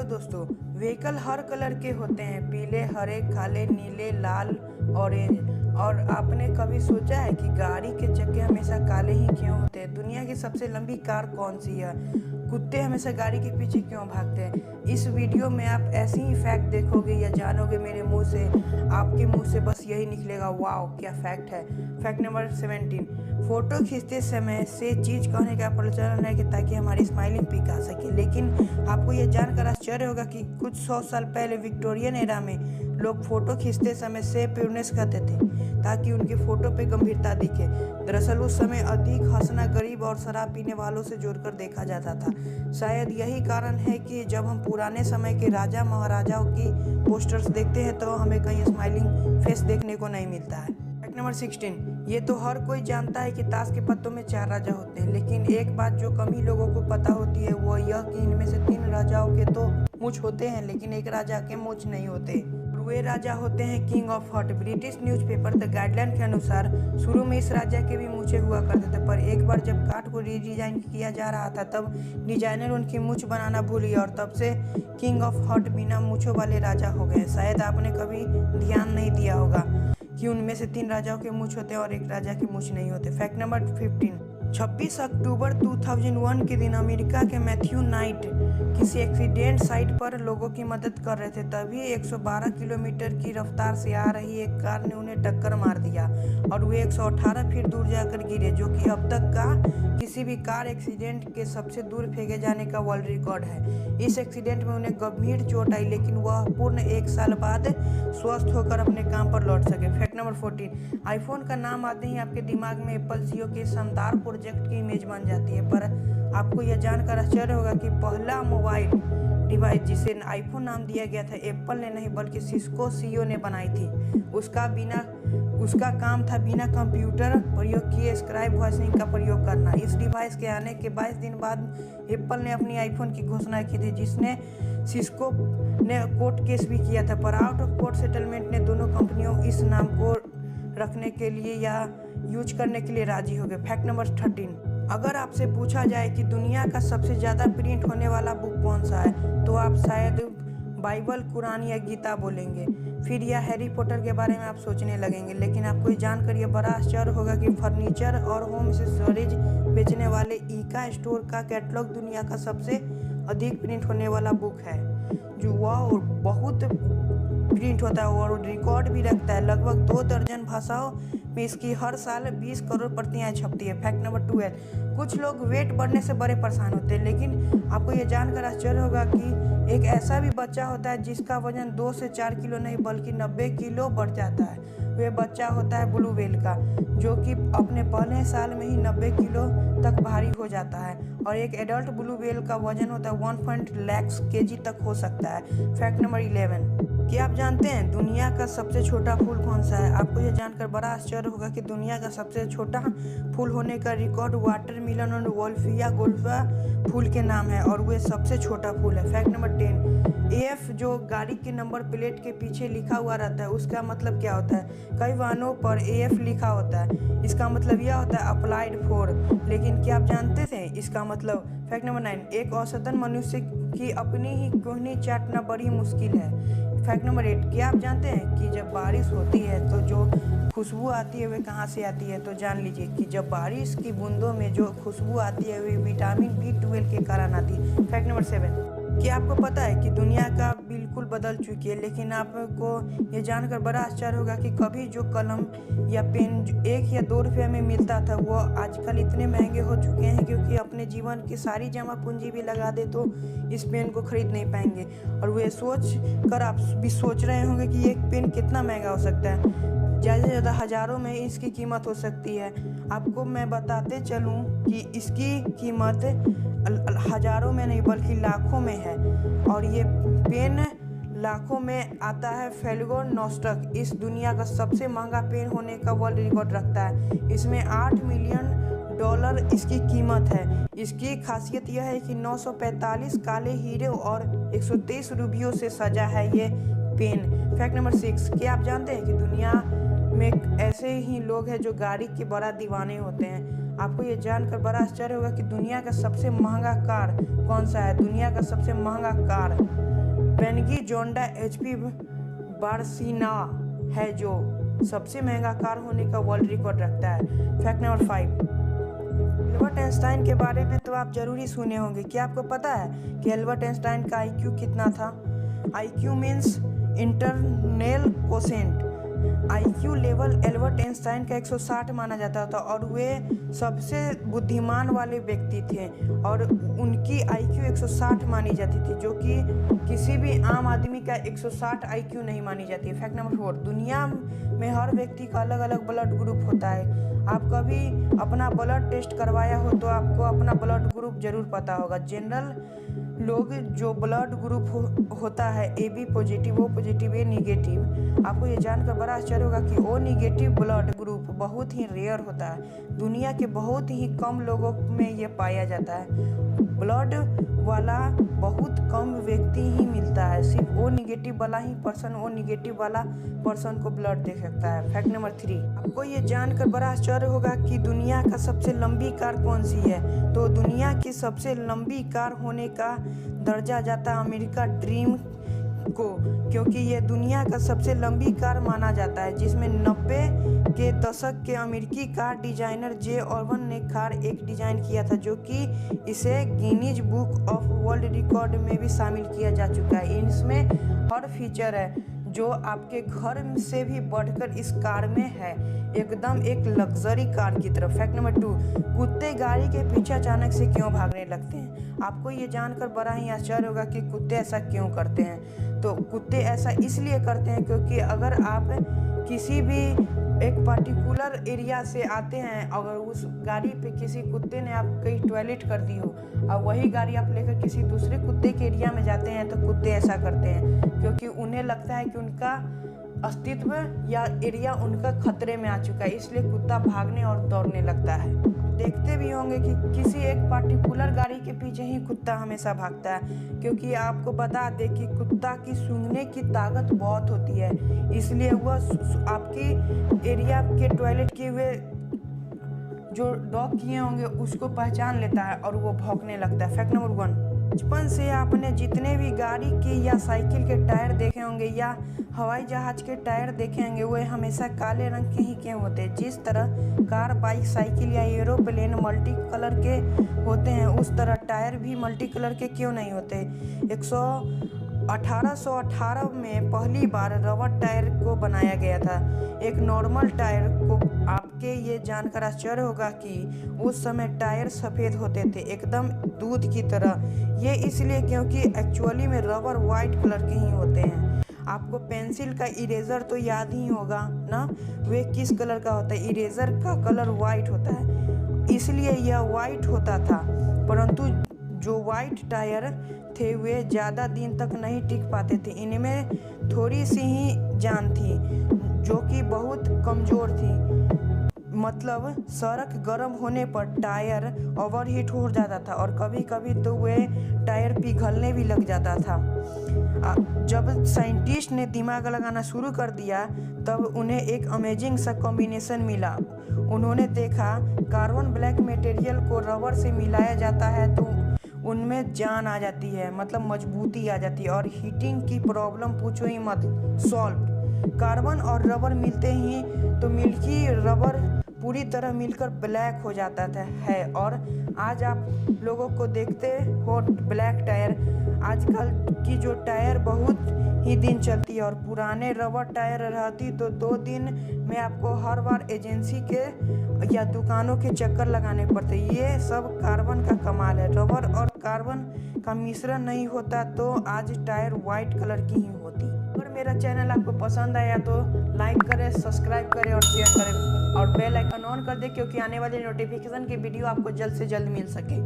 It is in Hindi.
हेलो दोस्तों। व्हीकल हर कलर के होते हैं, पीले, हरे, काले, नीले, लाल, ऑरेंज। और आपने कभी सोचा है कि गाड़ी के चक्के हमेशा काले ही क्यों होते हैं? दुनिया की सबसे लंबी कार कौन सी है? कुत्ते हमेशा गाड़ी के पीछे क्यों भागते हैं? इस वीडियो में आप ऐसी ही फैक्ट देखोगे या जानोगे मेरे मुंह से। आपके मुंह से बस यही निकलेगा, वाओ क्या फैक्ट है। फैक्ट नंबर 17, फोटो खींचते समय से चीज कहने का प्रचलन है कि ताकि हमारी स्माइलिंग पिक आ सके। लेकिन आपको यह जानकर आश्चर्य होगा कि कुछ 100 साल पहले विक्टोरियन एरा में लोग फोटो खींचते समय से प्यूरनेस कहते थे ताकि उनके फोटो पे गंभीरता दिखे। दरअसल उस समय अधिक हंसना गरीब और शराब पीने वालों से जोड़कर देखा जाता था। शायद यही कारण है कि जब हम पुराने समय के राजा महाराजाओं की पोस्टर्स देखते हैं तो हमें कहीं स्माइलिंग फेस देखने को नहीं मिलता है। फैक्ट नंबर 16, ये तो हर कोई जानता है कि ताश के पत्तों में 4 राजा होते हैं, लेकिन एक बात जो कम ही लोगों को पता होती है वो यह कि इनमें से 3 राजाओं के तो मूंछ होते हैं लेकिन एक राजा के मूंछ नहीं होते। वे राजा होते हैं king of hot. British newspaper the guideline के अनुसार शुरू में इस राजा के भी मूंछें हुआ करते थे, पर एक बार जब कार्ड को रीडिजाइन किया जा रहा था तब डिजाइनर उनकी मूंछ बनाना भूल गया और तब से किंग ऑफ हॉट बिना मूंछों वाले राजा हो गए। शायद आपने कभी ध्यान नहीं दिया होगा कि उनमें से 3 राजाओं के मूंछ होते हैं और एक राजा के मूंछ नहीं होते। फैक्ट नंबर 15, 26 अक्टूबर 2001 के दिन अमेरिका के मैथ्यू नाइट किसी एक्सीडेंट साइट पर लोगों की मदद कर रहे थे, तभी 112 किलोमीटर की रफ्तार से आ रही एक कार ने उन्हें टक्कर मार दिया और वे 118 फीट दूर जाकर गिरे, जो कि अब तक का किसी भी कार एक्सीडेंट के सबसे दूर फेंके जाने का वर्ल्ड रिकॉर्ड है। इस एक्सीडेंट में उन्हें गंभीर चोट आई लेकिन वह पूर्ण 1 साल बाद स्वस्थ होकर अपने काम पर लौट सके। फैक्ट नंबर 14, आईफोन का नाम आते ही आपके दिमाग में एप्पल सीईओ के शानदार प्रोजेक्ट की इमेज बन जाती है, पर आपको यह जानकर आश्चर्य होगा कि पहला मोबाइल डिवाइस जिसे आईफोन नाम दिया गया था एप्पल ने नहीं बल्कि सिस्को सीईओ ने बनाई थी। उसका काम था बिना कंप्यूटर प्रयोग किए स्क्राइब वॉइसिंग का प्रयोग करना। इस डिवाइस के आने के 22 दिन बाद एप्पल ने अपनी आईफोन की घोषणा की थी, जिसने सिस्को ने कोर्ट केस भी किया था, पर आउट ऑफ कोर्ट सेटलमेंट ने दोनों कंपनियों इस नाम को रखने के लिए या यूज करने के लिए राजी हो गए। फैक्ट नंबर 13, अगर आपसे पूछा जाए कि दुनिया का सबसे ज़्यादा प्रिंट होने वाला बुक कौन सा है तो आप शायद बाइबल, कुरान या गीता बोलेंगे, फिर या हैरी पॉटर के बारे में आप सोचने लगेंगे। लेकिन आपको जानकर यह बड़ा आश्चर्य होगा कि फर्नीचर और होम एक्सेसरीज बेचने वाले ईका स्टोर का कैटलॉग दुनिया का सबसे अधिक प्रिंट होने वाला बुक है, जो वह बहुत प्रिंट होता है और रिकॉर्ड भी रखता है। लगभग 2 दर्जन भाषाओं में इसकी हर साल 20 करोड़ प्रतियां छपती है। फैक्ट नंबर 12, कुछ लोग वेट बढ़ने से बड़े परेशान होते हैं, लेकिन आपको ये जानकर आश्चर्य होगा कि एक ऐसा भी बच्चा होता है जिसका वजन 2 से 4 किलो नहीं बल्कि 90 किलो बढ़ जाता है। वह बच्चा होता है ब्लू व्हेल का, जो कि अपने पहले साल में ही 90 किलो तक भारी हो जाता है और एक एडल्ट ब्लू व्हेल का वजन होता है 1 लाख केजी तक हो सकता है। फैक्ट नंबर 11, क्या आप जानते हैं दुनिया का सबसे छोटा फूल कौन सा है? आपको यह जानकर बड़ा आश्चर्य होगा कि दुनिया का सबसे छोटा फूल होने का रिकॉर्ड वाटरमेलन और वोल्फिया गोल्फा फूल के नाम है और वे सबसे छोटा फूल है। फैक्ट नंबर 10, AF जो गाड़ी के नंबर प्लेट के पीछे लिखा हुआ रहता है उसका मतलब क्या होता है? कई वाहनों पर AF लिखा होता है, इसका मतलब यह होता है अप्लाइड फॉर, लेकिन क्या आप जानते थे इसका मतलब? फैक्ट नंबर 9, एक औसतन मनुष्य की अपनी ही कोहनी चाटना बड़ी मुश्किल है। फैक्ट नंबर 8, क्या आप जानते हैं कि जब बारिश होती है तो जो खुशबू आती है वह कहाँ से आती है? तो जान लीजिए कि जब बारिश की बूंदों में जो खुशबू आती है वह विटामिन B12 के कारण आती है। फैक्ट नंबर 7, क्या आपको पता है कि दुनिया का बिल्कुल बदल चुकी है, लेकिन आपको ये जानकर बड़ा आश्चर्य होगा कि कभी जो कलम या पेन 1 या 2 रुपये में मिलता था वो आजकल इतने महंगे हो चुके हैं क्योंकि अपने जीवन की सारी जमा पूंजी भी लगा दे तो इस पेन को खरीद नहीं पाएंगे। और वे सोच कर आप भी सोच रहे होंगे कि एक पेन कितना महंगा हो सकता है। ज़्यादा से ज़्यादा हज़ारों में इसकी कीमत हो सकती है। आपको मैं बताते चलूँ कि इसकी कीमत हज़ारों में नहीं बल्कि लाखों में है और ये पेन लाखों में आता है। फेल्गो नोस्टक इस दुनिया का सबसे महंगा पेन होने का वर्ल्ड रिकॉर्ड रखता है। इसमें $8 मिलियन इसकी कीमत है। इसकी खासियत यह है कि 945 काले हीरे और 123 रूबियों से सजा है ये पेन। फैक्ट नंबर 6, क्या आप जानते हैं कि दुनिया में ऐसे ही लोग हैं जो गाड़ी के बड़ा दीवाने होते हैं? आपको ये जानकर बड़ा आश्चर्य होगा कि दुनिया का सबसे महंगा कार कौन सा है? दुनिया का सबसे महंगा कार बेनगी जोंडा HP बारसीना है जो सबसे महंगा कार होने का वर्ल्ड रिकॉर्ड रखता है। फैक्ट नंबर 5, एल्बर्ट आइंस्टाइन के बारे में तो आप जरूरी सुने होंगे। क्या आपको पता है कि एल्बर्ट आइंस्टाइन का IQ कितना था? IQ means internal quotient. IQ level Albert Einstein का 160 माना जाता था और वे सबसे बुद्धिमान वाले व्यक्ति थे और उनकी IQ 160 मानी जाती थी, जो कि किसी भी आम आदमी का 160 IQ नहीं मानी जाती है। फैक्ट नंबर 4, दुनिया में हर व्यक्ति का अलग अलग ब्लड ग्रुप होता है। आप कभी अपना ब्लड टेस्ट करवाया हो तो आपको अपना ब्लड ग्रुप जरूर पता होगा। जनरल लोग जो ब्लड ग्रुप होता है AB positive, O positive, A negative. आपको ये जानकर बड़ा आश्चर्य होगा कि O निगेटिव ब्लड ग्रुप बहुत ही रेयर होता है। दुनिया के बहुत ही कम लोगों में ये पाया जाता है। ब्लड वाला बहुत कम व्यक्ति ही मिलता है। सिर्फ O निगेटिव वाला ही पर्सन O निगेटिव वाला पर्सन को ब्लड दे सकता है। फैक्ट नंबर 3, आपको ये जानकर बड़ा आश्चर्य होगा कि दुनिया का सबसे लंबी कार कौन सी है। तो दुनिया की सबसे लंबी कार होने का दर्जा जाता है अमेरिका ड्रीम को, क्योंकि ये दुनिया का सबसे लंबी कार माना जाता है, जिसमें 90 के दशक के अमेरिकी कार डिजाइनर जे ऑर्वन ने कार एक डिजाइन किया था, जो कि इसे Guinness book of world record में भी शामिल किया जा चुका है। इसमें हर फीचर है जो आपके घर से भी बढ़कर इस कार में है, एकदम एक लग्जरी कार की तरफ। फैक्ट नंबर 2, कुत्ते गाड़ी के पीछे अचानक से क्यों भागने लगते हैं। आपको ये जानकर बड़ा ही आश्चर्य होगा कि कुत्ते ऐसा क्यों करते हैं। तो कुत्ते ऐसा इसलिए करते हैं क्योंकि अगर आप किसी भी एक पर्टिकुलर एरिया से आते हैं, अगर उस गाड़ी पे किसी कुत्ते ने आपकी टॉयलेट कर दी हो और वही गाड़ी आप लेकर किसी दूसरे कुत्ते के एरिया में जाते हैं, तो कुत्ते ऐसा करते हैं क्योंकि उन्हें लगता है कि उनका अस्तित्व या एरिया उनका खतरे में आ चुका है, इसलिए कुत्ता भागने और दौड़ने लगता है। देखते भी होंगे कि किसी एक पर्टिकुलर गाड़ी के पीछे ही कुत्ता हमेशा भागता है, क्योंकि आपको बता दें कि कुत्ता की सूंघने की ताकत बहुत होती है, इसलिए वह आपकी एरिया के टॉयलेट किए हुए जो डॉग किए होंगे उसको पहचान लेता है और वो भौंकने लगता है। फैक्ट नंबर 1, बचपन से आपने जितने भी गाड़ी के या साइकिल के टायर देखे होंगे या हवाई जहाज के टायर देखे होंगे, वे हमेशा काले रंग के ही क्यों होते हैं। जिस तरह कार, बाइक, साइकिल या एरोप्लेन मल्टी कलर के होते हैं, उस तरह टायर भी मल्टी कलर के क्यों नहीं होते। 1818 में पहली बार रबर टायर को बनाया गया था। एक नॉर्मल टायर को आपके ये जानकर आश्चर्य होगा कि उस समय टायर सफ़ेद होते थे, एकदम दूध की तरह। ये इसलिए क्योंकि एक्चुअली में रबर वाइट कलर के ही होते हैं। आपको पेंसिल का इरेजर तो याद ही होगा ना, वे किस कलर का होता है। इरेजर का कलर वाइट होता है, इसलिए यह वाइट होता था। परंतु जो वाइट टायर थे वे ज़्यादा दिन तक नहीं टिक पाते थे। इनमें थोड़ी सी ही जान थी जो कि बहुत कमज़ोर थी। मतलब सड़क गर्म होने पर टायर ओवरहीट हो जाता था और कभी कभी तो वे टायर पिघलने भी लग जाता था। जब साइंटिस्ट ने दिमाग लगाना शुरू कर दिया तब उन्हें एक अमेजिंग सा कॉम्बिनेशन मिला। उन्होंने देखा कार्बन ब्लैक मटेरियल को रबर से मिलाया जाता है तो उनमें जान आ जाती है, मतलब मजबूती आ जाती है और हीटिंग की प्रॉब्लम पूछो ही मत, सॉल्व। कार्बन और रबर मिलते ही तो मिल्की रबर पूरी तरह मिलकर ब्लैक हो जाता है और आज आप लोगों को देखते हो ब्लैक टायर। आजकल की जो टायर बहुत ही दिन चलती है और पुराने रबर टायर रहती तो 2 दिन में आपको हर बार एजेंसी के या दुकानों के चक्कर लगाने पड़ते। ये सब कार्बन का कमाल है। रबर और कार्बन का मिश्रण नहीं होता तो आज टायर वाइट कलर की ही होती। अगर मेरा चैनल आपको पसंद आया तो लाइक करें, सब्सक्राइब करें और शेयर करें और बेल आइकन ऑन कर दें, क्योंकि आने वाले नोटिफिकेशन की वीडियो आपको जल्द से जल्द मिल सके।